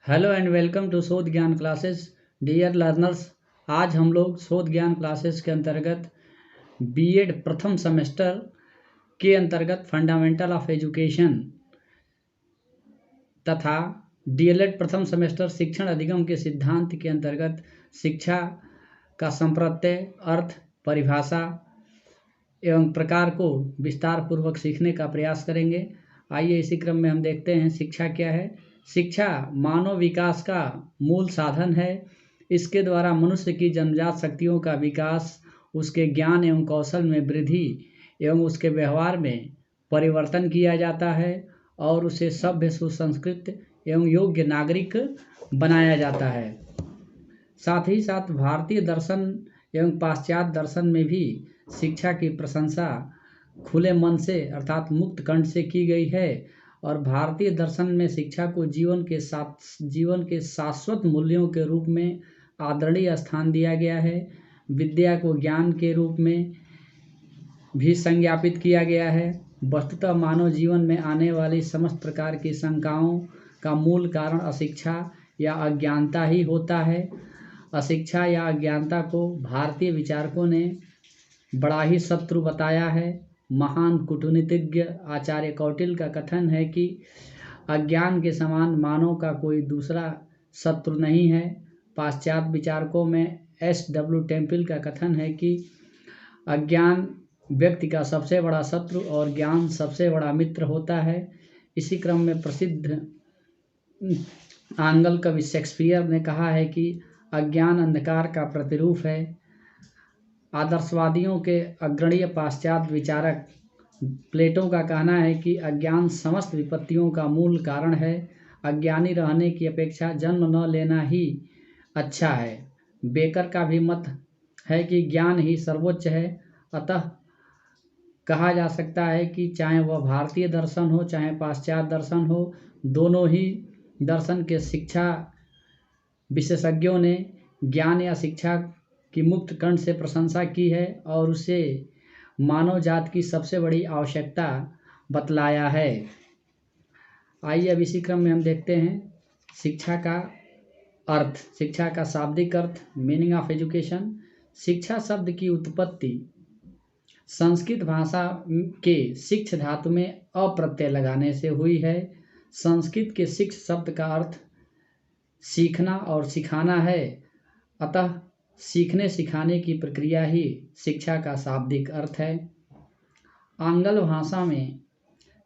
Hello and welcome to शोध ज्ञान classes. Dear learners, आज हम लोग शोध ज्ञान क्लासेस के अंतर्गत बीएड प्रथम सेमेस्टर के अंतर्गत फंडामेंटल ऑफ एजुकेशन तथा डीएलएड प्रथम सेमेस्टर शिक्षण अधिगम के सिद्धांत के अंतर्गत शिक्षा का संप्रत्यय, अर्थ, परिभाषा एवं प्रकार को विस्तार पूर्वक सीखने का प्रयास करेंगे। आइए इसी क्रम में हम देखते हैं शिक्षा क्या है। शिक्षा मानव विकास का मूल साधन है। इसके द्वारा मनुष्य की जन्मजात शक्तियों का विकास, उसके ज्ञान एवं कौशल में वृद्धि एवं उसके व्यवहार में परिवर्तन किया जाता है और उसे सभ्य, सुसंस्कृत एवं योग्य नागरिक बनाया जाता है। साथ ही साथ भारतीय दर्शन एवं पाश्चात्य दर्शन में भी शिक्षा की प्रशंसा खुले मन से अर्थात मुक्त कंठ से की गई है और भारतीय दर्शन में शिक्षा को जीवन के शाश्वत मूल्यों के रूप में आदरणीय स्थान दिया गया है। विद्या को ज्ञान के रूप में भी संज्ञापित किया गया है। वस्तुतः मानव जीवन में आने वाली समस्त प्रकार की शंकाओं का मूल कारण अशिक्षा या अज्ञानता ही होता है। अशिक्षा या अज्ञानता को भारतीय विचारकों ने बड़ा ही शत्रु बताया है। महान कूटनीतिज्ञ आचार्य कौटिल्य का कथन है कि अज्ञान के समान मानव का कोई दूसरा शत्रु नहीं है। पाश्चात्य विचारकों में एस.डब्ल्यू. टेम्पल का कथन है कि अज्ञान व्यक्ति का सबसे बड़ा शत्रु और ज्ञान सबसे बड़ा मित्र होता है। इसी क्रम में प्रसिद्ध आंग्ल कवि शेक्सपियर ने कहा है कि अज्ञान अंधकार का प्रतिरूप है। आदर्शवादियों के अग्रणीय पाश्चात्य विचारक प्लेटो का कहना है कि अज्ञान समस्त विपत्तियों का मूल कारण है। अज्ञानी रहने की अपेक्षा जन्म न लेना ही अच्छा है। बेकर का भी मत है कि ज्ञान ही सर्वोच्च है। अतः कहा जा सकता है कि चाहे वह भारतीय दर्शन हो चाहे पाश्चात्य दर्शन हो, दोनों ही दर्शन के शिक्षा विशेषज्ञों ने ज्ञान या शिक्षा की मुक्त कंठ से प्रशंसा की है और उसे मानव जात की सबसे बड़ी आवश्यकता बतलाया है। आइए अब इसी क्रम में हम देखते हैं शिक्षा का अर्थ, शिक्षा का शाब्दिक अर्थ, मीनिंग ऑफ एजुकेशन। शिक्षा शब्द की उत्पत्ति संस्कृत भाषा के शिक्ष धातु में अप्रत्यय लगाने से हुई है। संस्कृत के शिक्ष शब्द का अर्थ सीखना और सिखाना है। अतः सीखने सिखाने की प्रक्रिया ही शिक्षा का शाब्दिक अर्थ है। आंग्ल भाषा में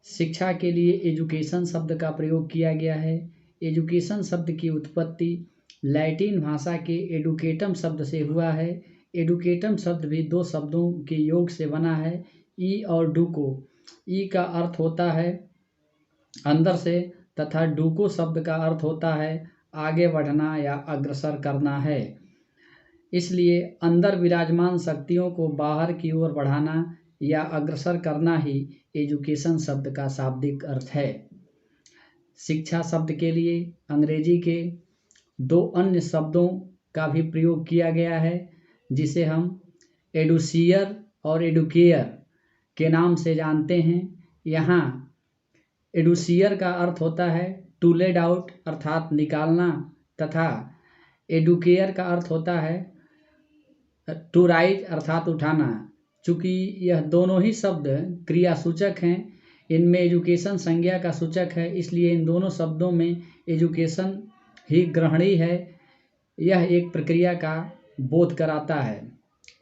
शिक्षा के लिए एजुकेशन शब्द का प्रयोग किया गया है। एजुकेशन शब्द की उत्पत्ति लैटिन भाषा के एडुकेटम शब्द से हुआ है। एडुकेटम शब्द भी दो शब्दों के योग से बना है, ई और डूको। ई का अर्थ होता है अंदर से तथा डूको शब्द का अर्थ होता है आगे बढ़ना या अग्रसर करना है। इसलिए अंदर विराजमान शक्तियों को बाहर की ओर बढ़ाना या अग्रसर करना ही एजुकेशन शब्द का शाब्दिक अर्थ है। शिक्षा शब्द के लिए अंग्रेजी के दो अन्य शब्दों का भी प्रयोग किया गया है, जिसे हम एडुसियर और एडुकेयर के नाम से जानते हैं। यहाँ एडुसियर का अर्थ होता है टू लेड आउट अर्थात निकालना तथा एडुकेयर का अर्थ होता है टू राइज अर्थात उठाना। चूँकि यह दोनों ही शब्द क्रिया सूचक हैं, इनमें एजुकेशन संज्ञा का सूचक है, इसलिए इन दोनों शब्दों में एजुकेशन ही ग्रहणी है। यह एक प्रक्रिया का बोध कराता है।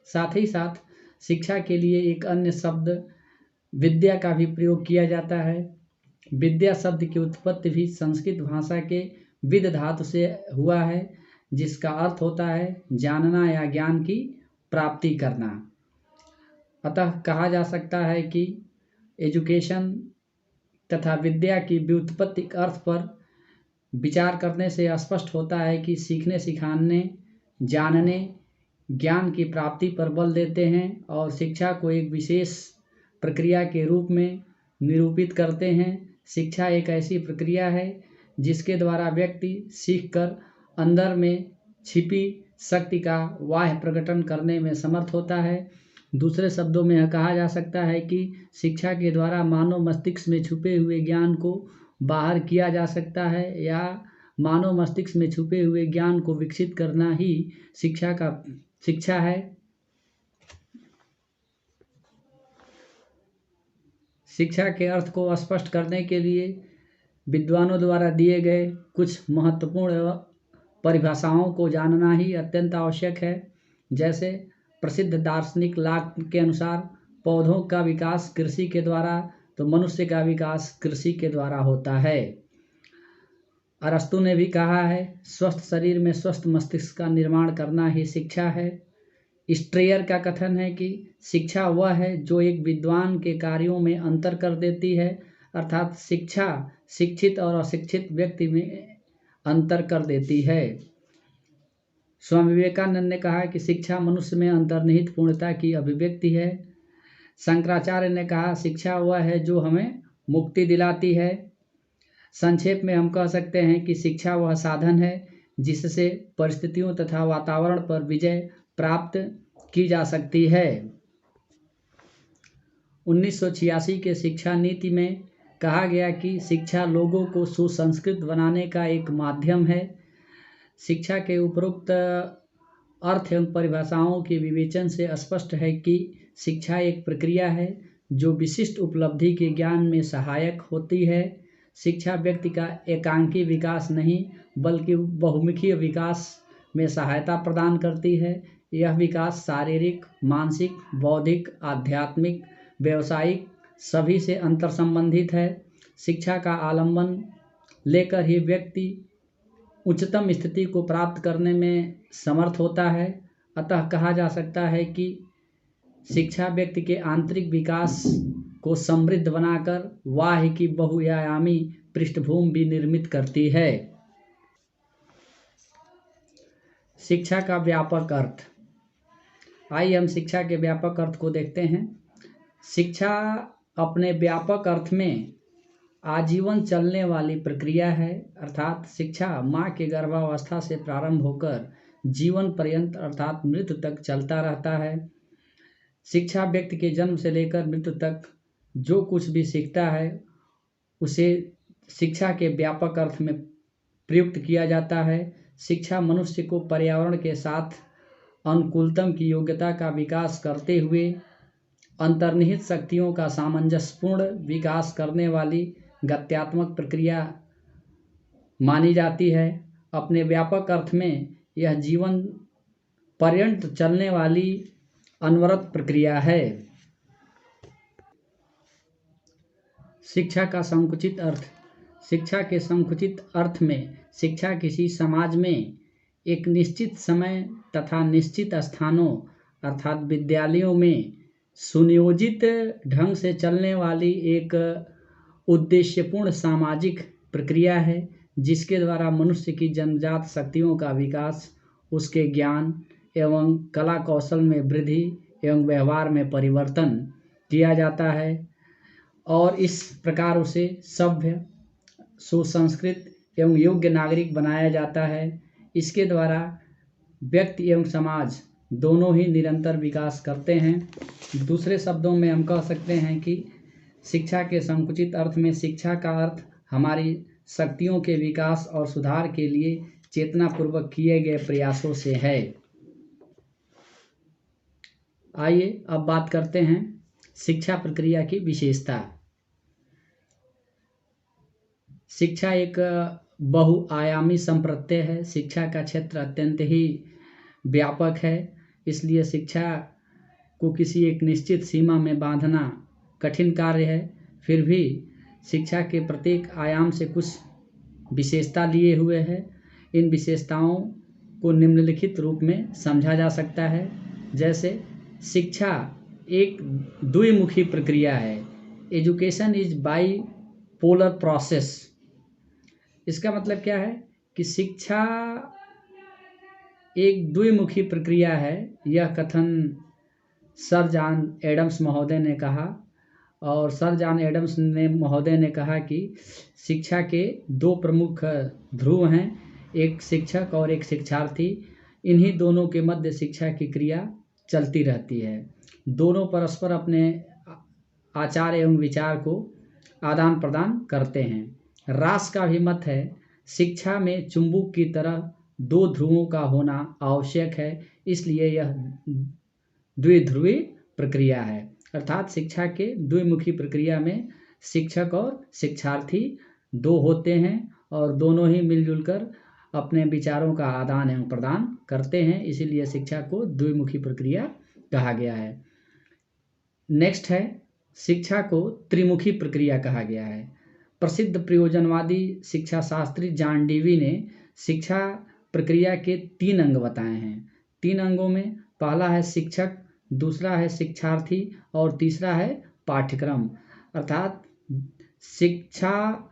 साथ ही साथ शिक्षा के लिए एक अन्य शब्द विद्या का भी प्रयोग किया जाता है। विद्या शब्द की उत्पत्ति भी संस्कृत भाषा के विद धातु से हुआ है, जिसका अर्थ होता है जानना या ज्ञान की प्राप्ति करना। अतः कहा जा सकता है कि एजुकेशन तथा विद्या की व्युत्पत्ति अर्थ पर विचार करने से स्पष्ट होता है कि सीखने सिखाने, जानने, ज्ञान की प्राप्ति पर बल देते हैं और शिक्षा को एक विशेष प्रक्रिया के रूप में निरूपित करते हैं। शिक्षा एक ऐसी प्रक्रिया है जिसके द्वारा व्यक्ति सीखकर अंदर में छिपी शक्ति का बाह्य प्रकटन करने में समर्थ होता है। दूसरे शब्दों में यह कहा जा सकता है कि शिक्षा के द्वारा मानव मस्तिष्क में छुपे हुए ज्ञान को बाहर किया जा सकता है या मानव मस्तिष्क में छुपे हुए ज्ञान को विकसित करना ही शिक्षा है। शिक्षा के अर्थ को स्पष्ट करने के लिए विद्वानों द्वारा दिए गए कुछ महत्वपूर्ण परिभाषाओं को जानना ही अत्यंत आवश्यक है। जैसे प्रसिद्ध दार्शनिक लॉक के अनुसार पौधों का विकास कृषि के द्वारा, तो मनुष्य का विकास कृषि के द्वारा होता है। अरस्तु ने भी कहा है, स्वस्थ शरीर में स्वस्थ मस्तिष्क का निर्माण करना ही शिक्षा है। स्ट्रेयर का कथन है कि शिक्षा वह है जो एक विद्वान के कार्यों में अंतर कर देती है, अर्थात शिक्षा शिक्षित और अशिक्षित व्यक्ति में अंतर कर देती है। स्वामी विवेकानंद ने कहा कि शिक्षा मनुष्य में अंतर्निहित पूर्णता की अभिव्यक्ति है। शंकराचार्य ने कहा, शिक्षा वह है जो हमें मुक्ति दिलाती है। संक्षेप में हम कह सकते हैं कि शिक्षा वह साधन है जिससे परिस्थितियों तथा वातावरण पर विजय प्राप्त की जा सकती है। 1986 के शिक्षा नीति में कहा गया कि शिक्षा लोगों को सुसंस्कृत बनाने का एक माध्यम है। शिक्षा के उपरोक्त अर्थ एवं परिभाषाओं के विवेचन से स्पष्ट है कि शिक्षा एक प्रक्रिया है जो विशिष्ट उपलब्धि के ज्ञान में सहायक होती है। शिक्षा व्यक्ति का एकांकी विकास नहीं बल्कि बहुमुखी विकास में सहायता प्रदान करती है। यह विकास शारीरिक, मानसिक, बौद्धिक, आध्यात्मिक, व्यावसायिक सभी से अंतर संबंधित है। शिक्षा का आलंबन लेकर ही व्यक्ति उच्चतम स्थिति को प्राप्त करने में समर्थ होता है। अतः कहा जा सकता है कि शिक्षा व्यक्ति के आंतरिक विकास को समृद्ध बनाकर बाह्य की बहुआयामी पृष्ठभूमि भी निर्मित करती है। शिक्षा का व्यापक अर्थ। आइए हम शिक्षा के व्यापक अर्थ को देखते हैं। शिक्षा अपने व्यापक अर्थ में आजीवन चलने वाली प्रक्रिया है, अर्थात शिक्षा माँ के गर्भावस्था से प्रारंभ होकर जीवन पर्यंत अर्थात मृत्यु तक चलता रहता है। शिक्षा व्यक्ति के जन्म से लेकर मृत्यु तक जो कुछ भी सीखता है उसे शिक्षा के व्यापक अर्थ में प्रयुक्त किया जाता है। शिक्षा मनुष्य को पर्यावरण के साथ अनुकूलतम की योग्यता का विकास करते हुए अंतर्निहित शक्तियों का सामंजस्यपूर्ण विकास करने वाली गत्यात्मक प्रक्रिया मानी जाती है। अपने व्यापक अर्थ में यह जीवन पर्यंत चलने वाली अनवरत प्रक्रिया है। शिक्षा का संकुचित अर्थ। शिक्षा के संकुचित अर्थ में शिक्षा किसी समाज में एक निश्चित समय तथा निश्चित स्थानों अर्थात विद्यालयों में सुनियोजित ढंग से चलने वाली एक उद्देश्यपूर्ण सामाजिक प्रक्रिया है जिसके द्वारा मनुष्य की जन्मजात शक्तियों का विकास, उसके ज्ञान एवं कला कौशल में वृद्धि एवं व्यवहार में परिवर्तन किया जाता है और इस प्रकार उसे सभ्य, सुसंस्कृत एवं योग्य नागरिक बनाया जाता है। इसके द्वारा व्यक्ति एवं समाज दोनों ही निरंतर विकास करते हैं। दूसरे शब्दों में हम कह सकते हैं कि शिक्षा के संकुचित अर्थ में शिक्षा का अर्थ हमारी शक्तियों के विकास और सुधार के लिए चेतनापूर्वक किए गए प्रयासों से है। आइए अब बात करते हैं शिक्षा प्रक्रिया की विशेषता। शिक्षा एक बहुआयामी संप्रत्यय है। शिक्षा का क्षेत्र अत्यंत ही व्यापक है, इसलिए शिक्षा को किसी एक निश्चित सीमा में बांधना कठिन कार्य है। फिर भी शिक्षा के प्रत्येक आयाम से कुछ विशेषता लिए हुए है। इन विशेषताओं को निम्नलिखित रूप में समझा जा सकता है। जैसे शिक्षा एक द्विमुखी प्रक्रिया है। Education is by polar process. इसका मतलब क्या है कि शिक्षा एक द्विमुखी प्रक्रिया है। यह कथन सर जॉन एडम्स महोदय ने कहा और सर जॉन एडम्स महोदय ने कहा कि शिक्षा के दो प्रमुख ध्रुव हैं, एक शिक्षक और एक शिक्षार्थी। इन्हीं दोनों के मध्य शिक्षा की क्रिया चलती रहती है। दोनों परस्पर अपने आचार एवं विचार को आदान प्रदान करते हैं। रास का भी मत है, शिक्षा में चुंबक की तरह दो ध्रुवों का होना आवश्यक है, इसलिए यह द्विध्रुवी प्रक्रिया है। अर्थात शिक्षा के द्विमुखी प्रक्रिया में शिक्षक और शिक्षार्थी दो होते हैं और दोनों ही मिलजुल कर अपने विचारों का आदान एवं प्रदान करते हैं, इसीलिए शिक्षा को द्विमुखी प्रक्रिया कहा गया है। नेक्स्ट है, शिक्षा को त्रिमुखी प्रक्रिया कहा गया है। प्रसिद्ध प्रयोजनवादी शिक्षा शास्त्री जॉन डेवी ने शिक्षा प्रक्रिया के 3 अंग बताए हैं। 3 अंगों में पहला है शिक्षक, दूसरा है शिक्षार्थी और तीसरा है पाठ्यक्रम। अर्थात शिक्षक,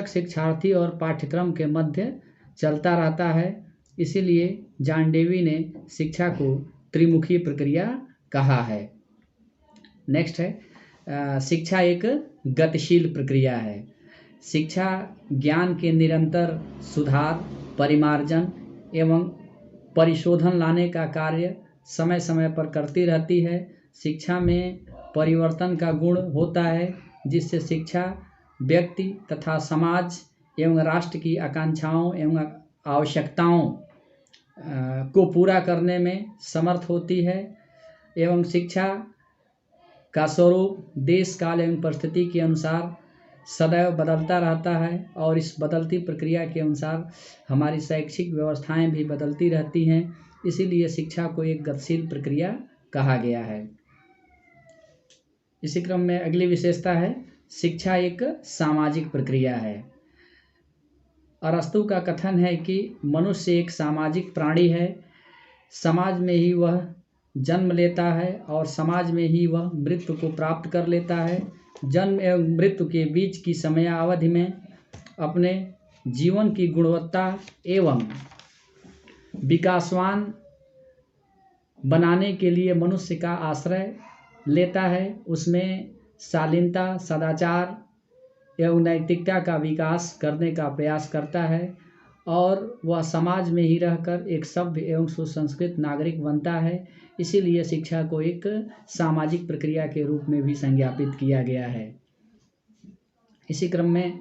शिक्षार्थी और पाठ्यक्रम के मध्य चलता रहता है, इसीलिए जॉन डेवी ने शिक्षा को त्रिमुखी प्रक्रिया कहा है। नेक्स्ट है, शिक्षा एक गतिशील प्रक्रिया है। शिक्षा ज्ञान के निरंतर सुधार, परिमार्जन एवं परिशोधन लाने का कार्य समय समय पर करती रहती है। शिक्षा में परिवर्तन का गुण होता है, जिससे शिक्षा व्यक्ति तथा समाज एवं राष्ट्र की आकांक्षाओं एवं आवश्यकताओं को पूरा करने में समर्थ होती है। एवं शिक्षा का स्वरूप देश काल एवं परिस्थिति के अनुसार सदैव बदलता रहता है और इस बदलती प्रक्रिया के अनुसार हमारी शैक्षिक व्यवस्थाएं भी बदलती रहती हैं, इसीलिए शिक्षा को एक गतिशील प्रक्रिया कहा गया है। इसी क्रम में अगली विशेषता है, शिक्षा एक सामाजिक प्रक्रिया है। अरस्तु का कथन है कि मनुष्य एक सामाजिक प्राणी है। समाज में ही वह जन्म लेता है और समाज में ही वह मृत्यु को प्राप्त कर लेता है। जन्म एवं मृत्यु के बीच की समयावधि में अपने जीवन की गुणवत्ता एवं विकासवान बनाने के लिए मनुष्य का आश्रय लेता है। उसमें शालीनता, सदाचार एवं नैतिकता का विकास करने का प्रयास करता है और वह समाज में ही रहकर एक सभ्य एवं सुसंस्कृत नागरिक बनता है। इसीलिए शिक्षा को एक सामाजिक प्रक्रिया के रूप में भी संज्ञापित किया गया है। इसी क्रम में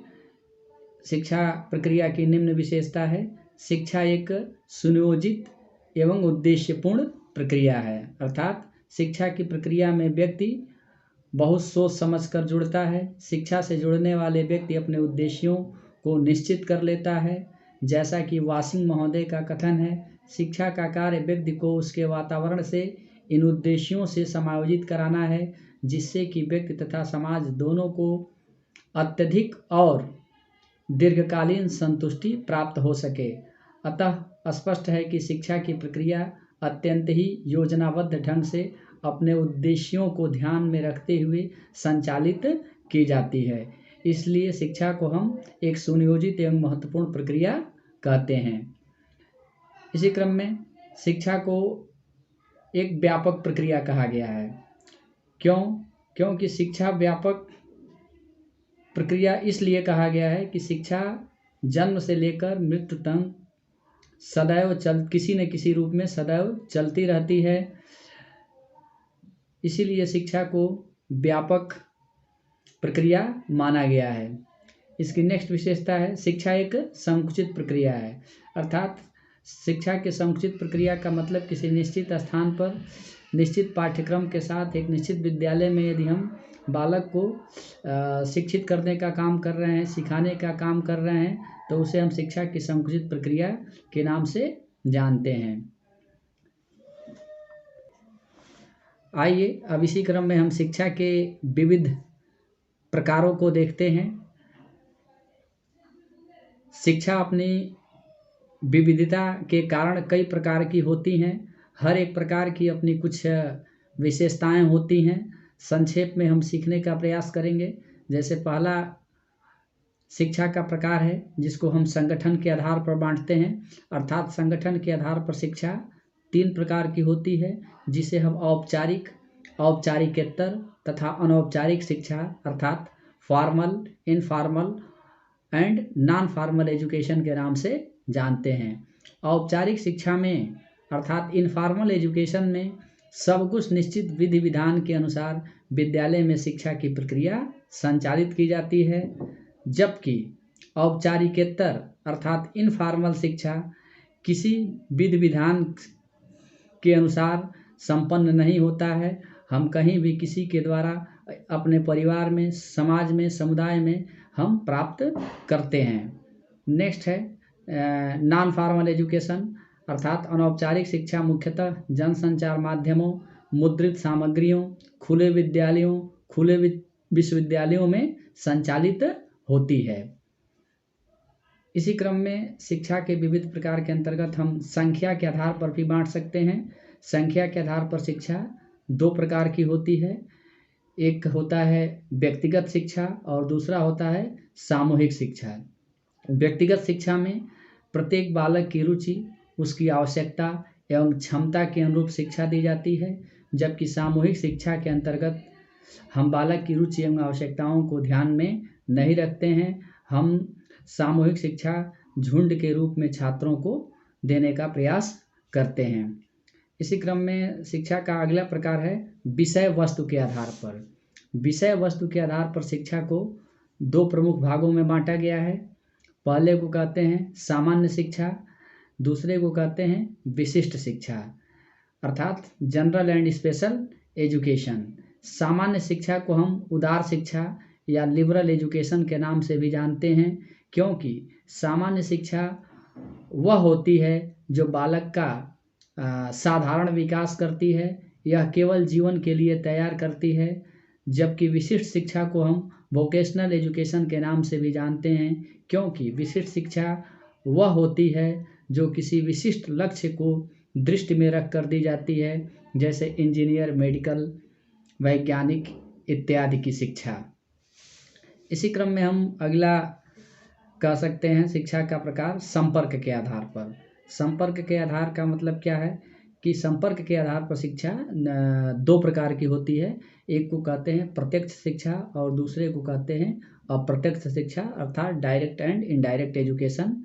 शिक्षा प्रक्रिया की निम्न विशेषता है, शिक्षा एक सुनियोजित एवं उद्देश्यपूर्ण प्रक्रिया है। अर्थात शिक्षा की प्रक्रिया में व्यक्ति बहुत सोच समझकर जुड़ता है। शिक्षा से जुड़ने वाले व्यक्ति अपने उद्देश्यों को निश्चित कर लेता है। जैसा कि वाशिंग महोदय का कथन है, शिक्षा का कार्य व्यक्ति को उसके वातावरण से इन उद्देश्यों से समायोजित कराना है, जिससे कि व्यक्ति तथा समाज दोनों को अत्यधिक और दीर्घकालीन संतुष्टि प्राप्त हो सके। अतः स्पष्ट है कि शिक्षा की प्रक्रिया अत्यंत ही योजनाबद्ध ढंग से अपने उद्देश्यों को ध्यान में रखते हुए संचालित की जाती है। इसलिए शिक्षा को हम एक सुनियोजित एवं महत्वपूर्ण प्रक्रिया कहते हैं। इसी क्रम में शिक्षा को एक व्यापक प्रक्रिया कहा गया है। क्योंकि शिक्षा व्यापक प्रक्रिया इसलिए कहा गया है कि शिक्षा जन्म से लेकर मृत्यु तक सदैव किसी न किसी रूप में सदैव चलती रहती है। इसीलिए शिक्षा को व्यापक प्रक्रिया माना गया है। इसकी नेक्स्ट विशेषता है, शिक्षा एक संकुचित प्रक्रिया है। अर्थात शिक्षा के संकुचित प्रक्रिया का मतलब किसी निश्चित स्थान पर निश्चित पाठ्यक्रम के साथ एक निश्चित विद्यालय में यदि हम बालक को शिक्षित करने का काम कर रहे हैं, सिखाने का काम कर रहे हैं, तो उसे हम शिक्षा की संकुचित प्रक्रिया के नाम से जानते हैं। आइए अब इसी क्रम में हम शिक्षा के विविध प्रकारों को देखते हैं। शिक्षा अपनी विविधता के कारण कई प्रकार की होती हैं। हर एक प्रकार की अपनी कुछ विशेषताएं होती हैं। संक्षेप में हम सीखने का प्रयास करेंगे। जैसे पहला शिक्षा का प्रकार है जिसको हम संगठन के आधार पर बांटते हैं। अर्थात संगठन के आधार पर शिक्षा 3 प्रकार की होती है, जिसे हम औपचारिक, औपचारिकेतर तथा अनौपचारिक शिक्षा अर्थात formal, informal and non formal education के नाम से जानते हैं। औपचारिक शिक्षा में अर्थात इनफॉर्मल एजुकेशन में सब कुछ निश्चित विधि विधान के अनुसार विद्यालय में शिक्षा की प्रक्रिया संचालित की जाती है, जबकि औपचारिकेतर अर्थात इनफॉर्मल शिक्षा किसी विधि विधान के अनुसार संपन्न नहीं होता है। हम कहीं भी किसी के द्वारा अपने परिवार में, समाज में, समुदाय में हम प्राप्त करते हैं। नेक्स्ट है नॉन फॉर्मल एजुकेशन अर्थात अनौपचारिक शिक्षा मुख्यतः जनसंचार माध्यमों, मुद्रित सामग्रियों, खुले विद्यालयों, खुले विश्वविद्यालयों में संचालित होती है। इसी क्रम में शिक्षा के विविध प्रकार के अंतर्गत हम संख्या के आधार पर भी बांट सकते हैं। संख्या के आधार पर शिक्षा दो प्रकार की होती है। एक होता है व्यक्तिगत शिक्षा और दूसरा होता है सामूहिक शिक्षा। व्यक्तिगत शिक्षा में प्रत्येक बालक की रुचि, उसकी आवश्यकता एवं क्षमता के अनुरूप शिक्षा दी जाती है, जबकि सामूहिक शिक्षा के अंतर्गत हम बालक की रुचि एवं आवश्यकताओं को ध्यान में नहीं रखते हैं। हम सामूहिक शिक्षा झुंड के रूप में छात्रों को देने का प्रयास करते हैं। इसी क्रम में शिक्षा का अगला प्रकार है विषय वस्तु के आधार पर। विषय वस्तु के आधार पर शिक्षा को दो प्रमुख भागों में बांटा गया है। पहले को कहते हैं सामान्य शिक्षा, दूसरे को कहते हैं विशिष्ट शिक्षा अर्थात जनरल एंड स्पेशल एजुकेशन। सामान्य शिक्षा को हम उदार शिक्षा या लिबरल एजुकेशन के नाम से भी जानते हैं, क्योंकि सामान्य शिक्षा वह होती है जो बालक का साधारण विकास करती है, यह केवल जीवन के लिए तैयार करती है। जबकि विशिष्ट शिक्षा को हम वोकेशनल एजुकेशन के नाम से भी जानते हैं, क्योंकि विशिष्ट शिक्षा वह होती है जो किसी विशिष्ट लक्ष्य को दृष्टि में रख कर दी जाती है, जैसे इंजीनियर, मेडिकल, वैज्ञानिक इत्यादि की शिक्षा। इसी क्रम में हम अगला कह सकते हैं शिक्षा का प्रकार संपर्क के आधार पर। संपर्क के आधार का मतलब क्या है कि संपर्क के आधार पर शिक्षा दो प्रकार की होती है। एक को कहते हैं प्रत्यक्ष शिक्षा और दूसरे को कहते हैं अप्रत्यक्ष शिक्षा अर्थात डायरेक्ट एंड इनडायरेक्ट एजुकेशन।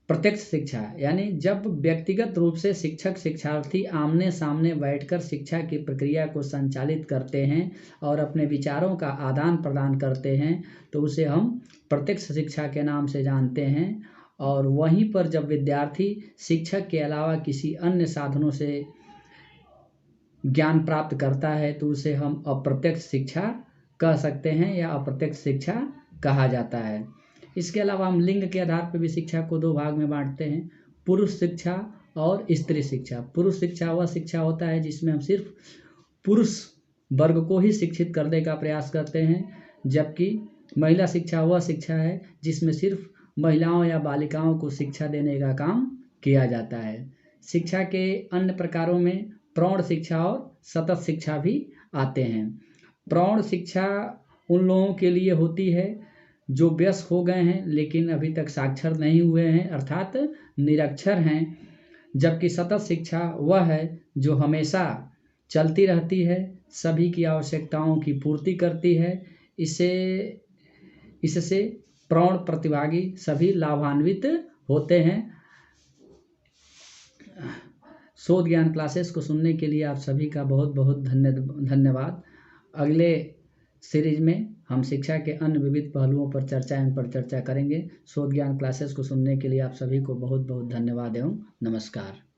प्रत्यक्ष शिक्षा यानी जब व्यक्तिगत रूप से शिक्षक शिक्षार्थी आमने सामने बैठकर शिक्षा की प्रक्रिया को संचालित करते हैं और अपने विचारों का आदान प्रदान करते हैं, तो उसे हम प्रत्यक्ष शिक्षा के नाम से जानते हैं। और वहीं पर जब विद्यार्थी शिक्षक के अलावा किसी अन्य साधनों से ज्ञान प्राप्त करता है, तो उसे हम अप्रत्यक्ष शिक्षा कह सकते हैं या अप्रत्यक्ष शिक्षा कहा जाता है। इसके अलावा हम लिंग के आधार पर भी शिक्षा को दो भाग में बांटते हैं, पुरुष शिक्षा और स्त्री शिक्षा। पुरुष शिक्षा वह शिक्षा होता है जिसमें हम सिर्फ पुरुष वर्ग को ही शिक्षित करने का प्रयास करते हैं, जबकि महिला शिक्षा वह शिक्षा है जिसमें सिर्फ महिलाओं या बालिकाओं को शिक्षा देने का काम किया जाता है। शिक्षा के अन्य प्रकारों में प्रौढ़ शिक्षा और सतत शिक्षा भी आते हैं। प्रौढ़ शिक्षा उन लोगों के लिए होती है जो वयस्क हो गए हैं लेकिन अभी तक साक्षर नहीं हुए हैं अर्थात निरक्षर हैं, जबकि सतत शिक्षा वह है जो हमेशा चलती रहती है, सभी की आवश्यकताओं की पूर्ति करती है। इससे प्रौढ़ प्रतिभागी सभी लाभान्वित होते हैं। शोध ज्ञान क्लासेस को सुनने के लिए आप सभी का बहुत बहुत धन्यवाद। अगले सीरीज में हम शिक्षा के अन्य विविध पहलुओं पर चर्चा करेंगे। शोध ज्ञान क्लासेस को सुनने के लिए आप सभी को बहुत बहुत धन्यवाद एवं नमस्कार।